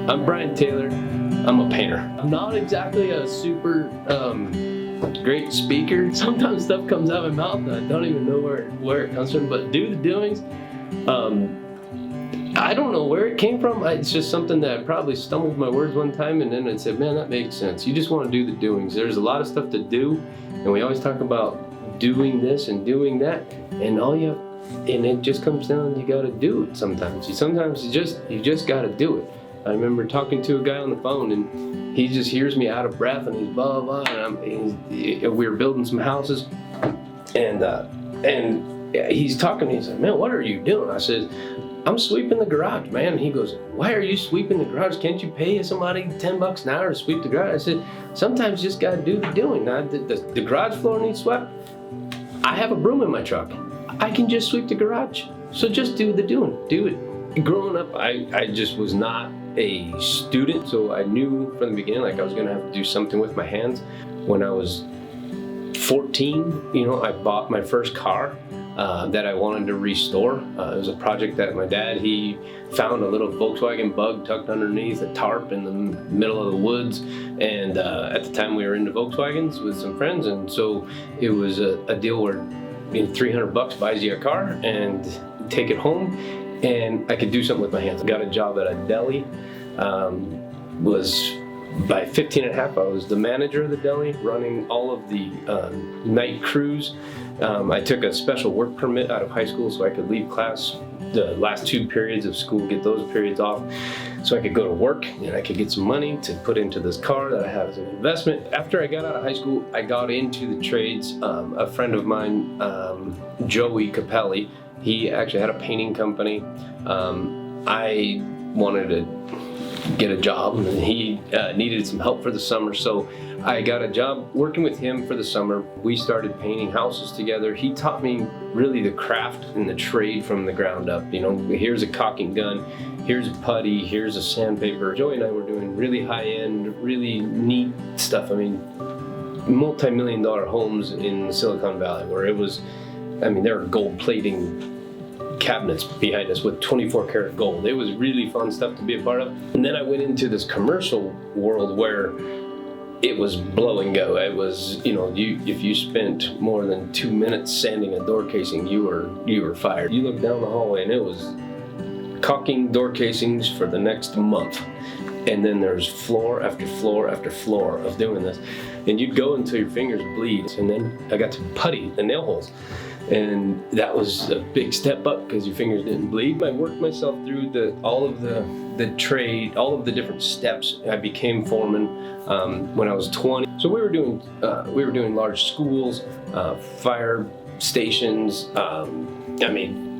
I'm Brian Taylor. I'm a painter. I'm not exactly a super great speaker. Sometimes stuff comes out of my mouth and I don't even know where it comes from, but do the doings. I don't know where it came from. It's just something that I probably stumbled my words one time and then I said, man, that makes sense. You just want to do the doings. There's a lot of stuff to do and we always talk about doing this and doing that, and it just comes down, you got to do it sometimes. You just got to do it. I remember talking to a guy on the phone and he just hears me out of breath and he's blah, blah, and we were building some houses and he's talking to me, he's like, man, what are you doing? I said, I'm sweeping the garage, man. And he goes, why are you sweeping the garage? Can't you pay somebody $10 an hour to sweep the garage? I said, sometimes you just gotta do the doing. Now, the garage floor needs swept. I have a broom in my truck. I can just sweep the garage. So just do the doing, do it. Growing up, I just was not a student, so I knew from the beginning like I was gonna have to do something with my hands. When I was 14, I bought my first car that I wanted to restore. It was a project that my dad, he found a little Volkswagen Bug tucked underneath a tarp in the middle of the woods, and at the time we were into Volkswagens with some friends, and so it was a deal where $300 buys you a car and take it home, and I could do something with my hands. I got a job at a deli. By 15 and a half, I was the manager of the deli, running all of the night crews. I took a special work permit out of high school so I could leave class the last 2 periods of school, get those periods off, so I could go to work and I could get some money to put into this car that I have as an investment. After I got out of high school, I got into the trades. A friend of mine, Joey Capelli, he actually had a painting company. I wanted to get a job and he needed some help for the summer, so I got a job working with him for the summer. We started painting houses together. He taught me really the craft and the trade from the ground up. Here's a caulking gun, here's a putty, here's a sandpaper. Joey and I were doing really high-end, really neat stuff. I mean, multi-million-dollar homes in Silicon Valley where it was, there were gold plating cabinets behind us with 24 karat gold. It was really fun stuff to be a part of. And then I went into this commercial world where it was blow and go. It was, if you spent more than 2 minutes sanding a door casing, you were fired. You looked down the hallway and it was caulking door casings for the next month. And then there's floor after floor after floor of doing this. And you'd go until your fingers bleed. And then I got to putty the nail holes. And that was a big step up because your fingers didn't bleed. I worked myself through all of the trade, all of the different steps. I became foreman when I was 20. So we were doing large schools, fire stations,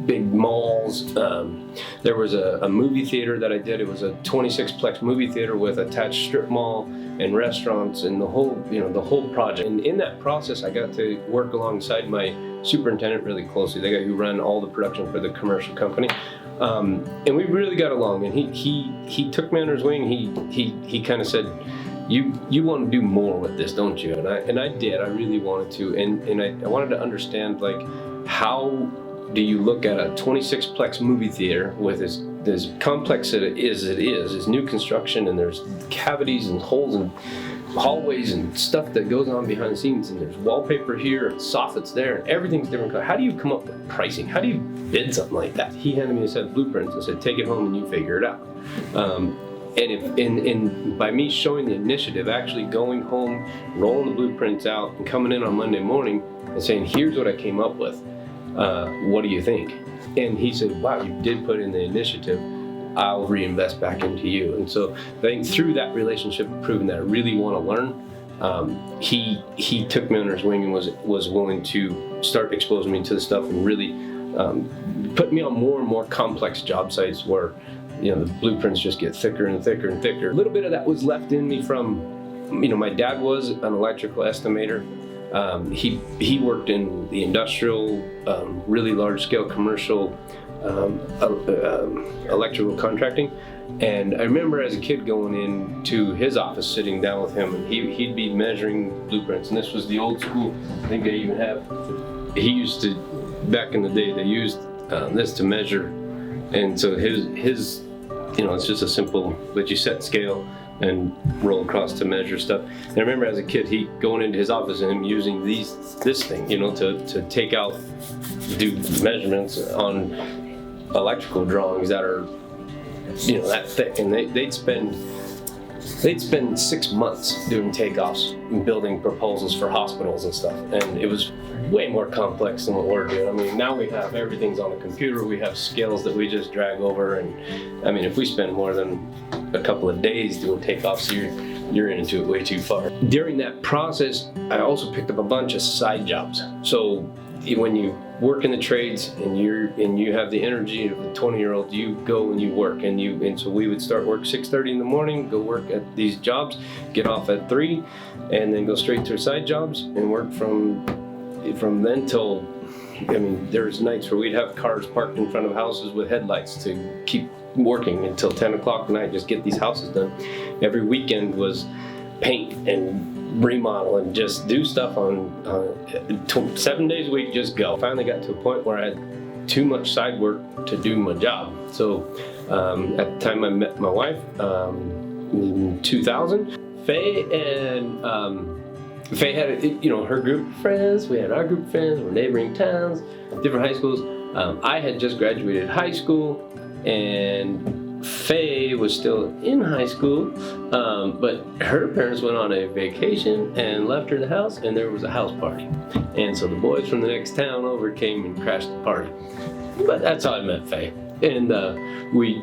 big malls. There was a movie theater that I did. It was a 26-plex movie theater with attached strip mall and restaurants and the whole project. And in that process, I got to work alongside my superintendent really closely, the guy who ran all the production for the commercial company. And we really got along, and he took me under his wing. He kind of said, you want to do more with this, don't you? And I did. I really wanted to, and I wanted to understand, like, how do you look at a 26-plex movie theater with as complex as it is new construction, and there's cavities and holes and hallways and stuff that goes on behind the scenes, and there's wallpaper here and soffits there, and everything's different color. How do you come up with pricing? How do you bid something like that? He handed me a set of blueprints and said, take it home and you figure it out. And by me showing the initiative, actually going home, rolling the blueprints out, and coming in on Monday morning and saying, here's what I came up with. What do you think? And he said, wow, you did put in the initiative. I'll reinvest back into you. And so I think through that relationship, proving that I really want to learn, he took me under his wing and was willing to start exposing me to the stuff and really put me on more and more complex job sites where the blueprints just get thicker and thicker and thicker. A little bit of that was left in me from, my dad was an electrical estimator. He worked in the industrial, really large scale commercial electrical contracting. And I remember as a kid going into his office, sitting down with him, and he'd be measuring blueprints. And this was the old school, I think they even have, he used to, back in the day, they used this to measure. And so his it's just a simple, but you set scale and roll across to measure stuff. And I remember as a kid, he going into his office and him using this thing, to take out, do measurements on electrical drawings that are, that thick, and they'd spend 6 months doing takeoffs and building proposals for hospitals and stuff. And it was way more complex than what we're doing. I mean, now we have everything's on the computer. We have scales that we just drag over. And I mean, if we spend more than a couple of days doing takeoffs, you're into it way too far. During that process, I also picked up a bunch of side jobs. So when you work in the trades and you have the energy of a 20-year-old, you go and you work, and so we would start work 6:30 in the morning, go work at these jobs, get off at 3, and then go straight to side jobs and work from then till, there's nights where we'd have cars parked in front of houses with headlights to keep working until 10 o'clock at night, just get these houses done. Every weekend was paint and remodel and just do stuff on 7 days a week, just go. Finally got to a point where I had too much side work to do my job. So at the time I met my wife in 2000, Faye had, her group of friends. We had our group of friends. We're neighboring towns, different high schools. I had just graduated high school, and Faye was still in high school, but her parents went on a vacation and left her the house, and there was a house party. And so the boys from the next town over came and crashed the party. But that's how I met Faye. And we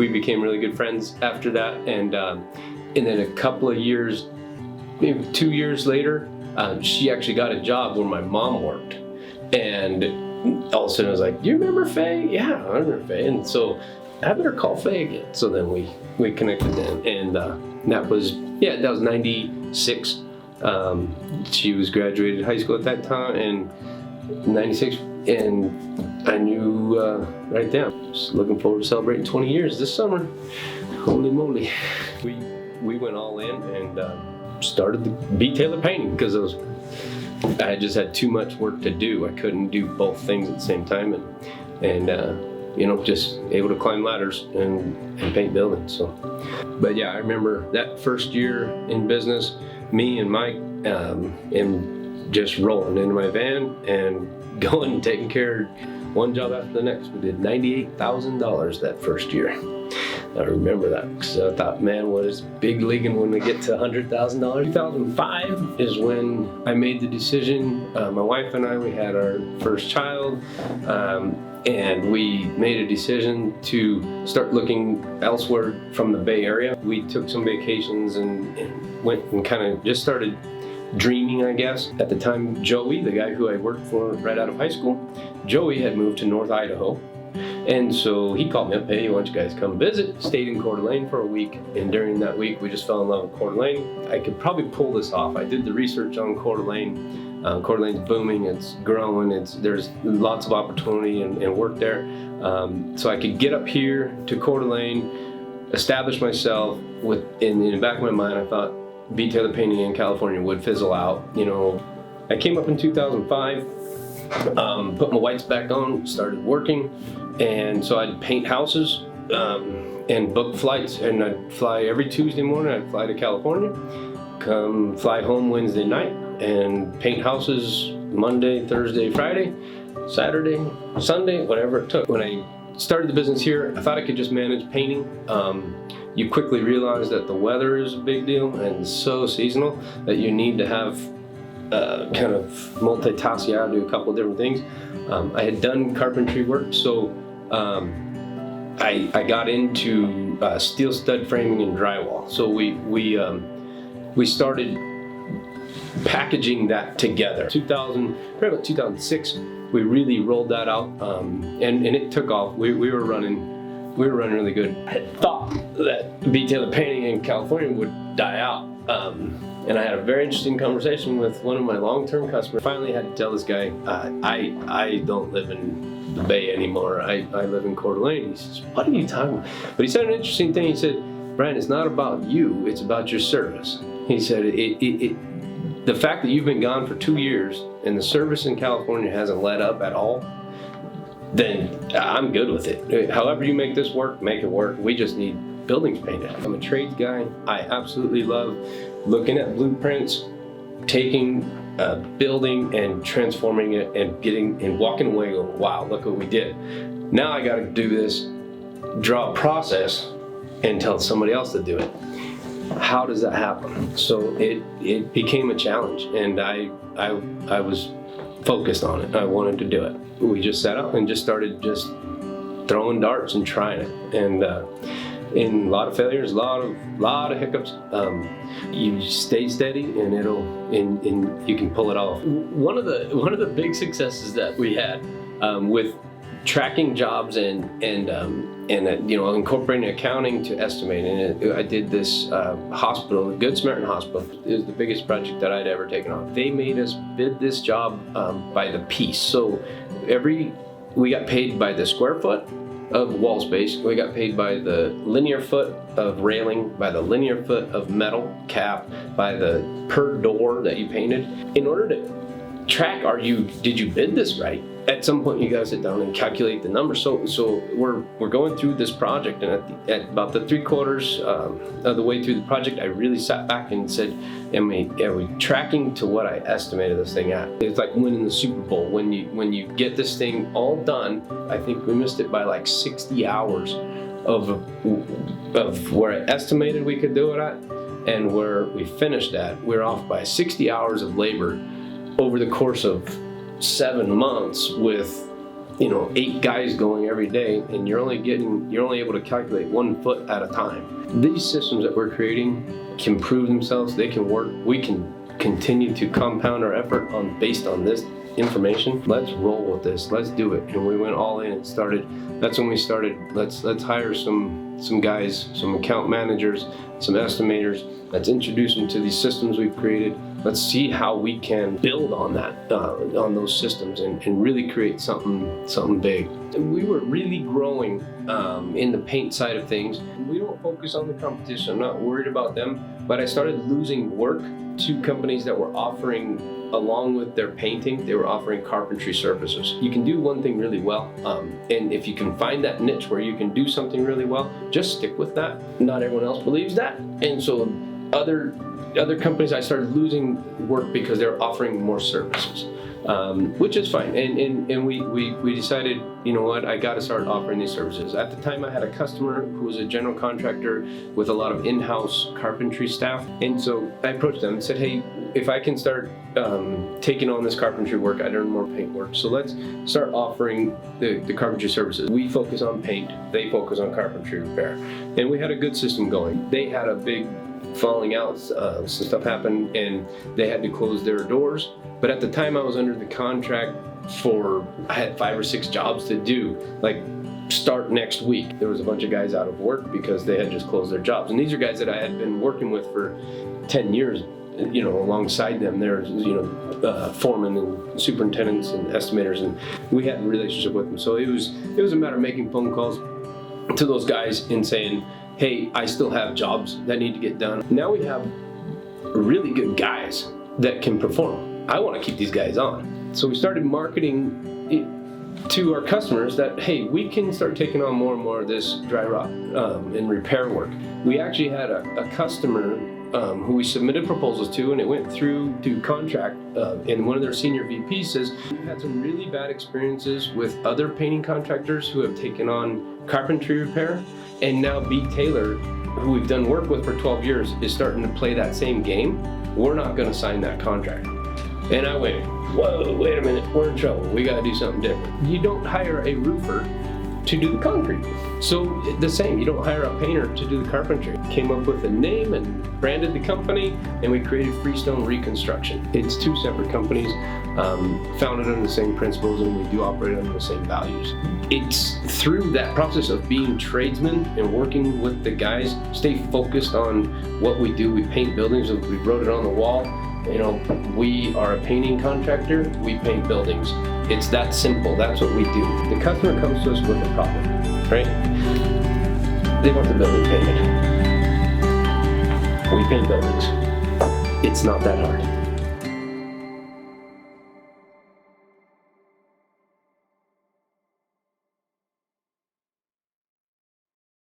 became really good friends after that. And then a couple of years, maybe 2 years later, she actually got a job where my mom worked. And all of a sudden I was like, "Do you remember Faye?" "Yeah, I remember Faye." And so I better call Faye again. So then we connected then, and that was 96. She was graduated high school at that time, and 96, and I knew right then. Just looking forward to celebrating 20 years this summer. Holy moly! We went all in and started the B. Taylor Painting because I just had too much work to do. I couldn't do both things at the same time, and just able to climb ladders and paint buildings. So, but yeah, I remember that first year in business, me and Mike and just rolling into my van and going and taking care of one job after the next. We did $98,000 that first year. I remember that because I thought, man, what is big leaguing when we get to $100,000? 2005 is when I made the decision. My wife and I, we had our first child. And we made a decision to start looking elsewhere from the Bay Area. We took some vacations and went and kind of just started dreaming, I guess. At the time, Joey, the guy who I worked for right out of high school, Joey had moved to North Idaho. And so he called me up, "Hey, why don't you guys come visit?" Stayed in Coeur d'Alene for a week, and during that week we just fell in love with Coeur d'Alene. I could probably pull this off. I did the research on Coeur d'Alene. Coeur d'Alene's booming, it's growing, there's lots of opportunity and work there. So I could get up here to Coeur d'Alene, establish myself. In the back of my mind, I thought B. Taylor Painting in California would fizzle out. I came up in 2005, put my whites back on, started working, and so I'd paint houses and book flights, and I'd fly every Tuesday morning. I'd fly to California, come fly home Wednesday night, and paint houses Monday, Thursday, Friday, Saturday, Sunday, whatever it took. When I started the business here, I thought I could just manage painting. You quickly realize that the weather is a big deal and so seasonal that you need to have kind of multitask. You have to do a couple of different things. I had done carpentry work, so I got into steel stud framing and drywall. So we started packaging that together. Probably about 2006, we really rolled that out, and it took off. We were running really good. I thought that B. Taylor Painting in California would die out, and I had a very interesting conversation with one of my long-term customers. Finally, I had to tell this guy, I don't live in the Bay anymore. I live in Coeur d'Alene. He says, "What are you talking about?" But he said an interesting thing. He said, "Brian, it's not about you. It's about your service." He said, the fact that you've been gone for 2 years and the service in California hasn't let up at all, then I'm good with it. However you make this work, make it work. We just need buildings painted. I'm a trades guy. I absolutely love looking at blueprints, taking a building and transforming it and walking away going, wow, look what we did. Now I got to do this, draw a process and tell somebody else to do it. How does that happen? So it became a challenge, and I was focused on it. I wanted to do it. We just sat up and just started just throwing darts and trying it, and in a lot of failures, a lot of hiccups. You stay steady, and you can pull it off. One of the big successes that we had with tracking jobs and incorporating accounting to estimating. I did this hospital, the Good Samaritan Hospital. It was the biggest project that I'd ever taken on. They made us bid this job by the piece. So we got paid by the square foot of wall space. We got paid by the linear foot of railing, by the linear foot of metal cap, by the per door that you painted. In order to track, did you bid this right? At some point, you gotta sit down and calculate the numbers. So we're going through this project, and at about the 3/4 of the way through the project, I really sat back and said, are we tracking to what I estimated this thing at? It's like winning the Super Bowl. When you get this thing all done, I think we missed it by like 60 hours of where I estimated we could do it at, and where we finished at. We're off by 60 hours of labor over the course of 7 months with 8 guys going every day, and you're only able to calculate 1 foot at a time. These systems that we're creating can prove themselves. They can work. We can continue to compound our effort based on this information. Let's roll with this. Let's do it. And we went all in and started. That's when we started. Let's hire some guys, some account managers, some estimators. Let's introduce them to these systems we've created. Let's see how we can build on that, on those systems, and really create something big. And we were really growing in the paint side of things. We don't focus on the competition. I'm not worried about them, but I started losing work to companies that were offering, along with their painting, they were offering carpentry services. You can do one thing really well, and if you can find that niche where you can do something really well, just stick with that. Not everyone else believes that, and so other companies, I started losing work because they're offering more services, which is fine. And we decided, you know what, I got to start offering these services. At the time, I had a customer who was a general contractor with a lot of in-house carpentry staff. And so I approached them and said, hey, if I can start taking on this carpentry work, I'd earn more paint work. So let's start offering the carpentry services. We focus on paint, they focus on carpentry repair. And we had a good system going. They had a big falling out, some stuff happened, and they had to close their doors. But at the time, I was under the contract I had 5 or 6 jobs to do, like start next week. There was a bunch of guys out of work because they had just closed their jobs. And these are guys that I had been working with for 10 years, alongside them. There's, foremen and superintendents and estimators, and we had a relationship with them. So it was a matter of making phone calls to those guys and saying, hey, I still have jobs that need to get done. Now we have really good guys that can perform. I want to keep these guys on. So we started marketing it to our customers that, hey, we can start taking on more and more of this dry rot and repair work. We actually had a customer who we submitted proposals to, and it went through to contract, and one of their senior VPs says, we've had some really bad experiences with other painting contractors who have taken on carpentry repair, and now B. Taylor, who we've done work with for 12 years, is starting to play that same game. We're not going to sign that contract. And I went, whoa, wait a minute, we're in trouble. We got to do something different. You don't hire a roofer to do the concrete. So the same, you don't hire a painter to do the carpentry. Came up with a name and branded the company, and we created Freestone Reconstruction. It's 2 separate companies, founded under the same principles, and we do operate under the same values. It's through that process of being tradesmen and working with the guys, stay focused on what we do. We paint buildings, we wrote it on the wall. We are a painting contractor, we paint buildings. It's that simple, that's what we do. The customer comes to us with a problem, right? They want the building painted. We paint buildings. It's not that hard.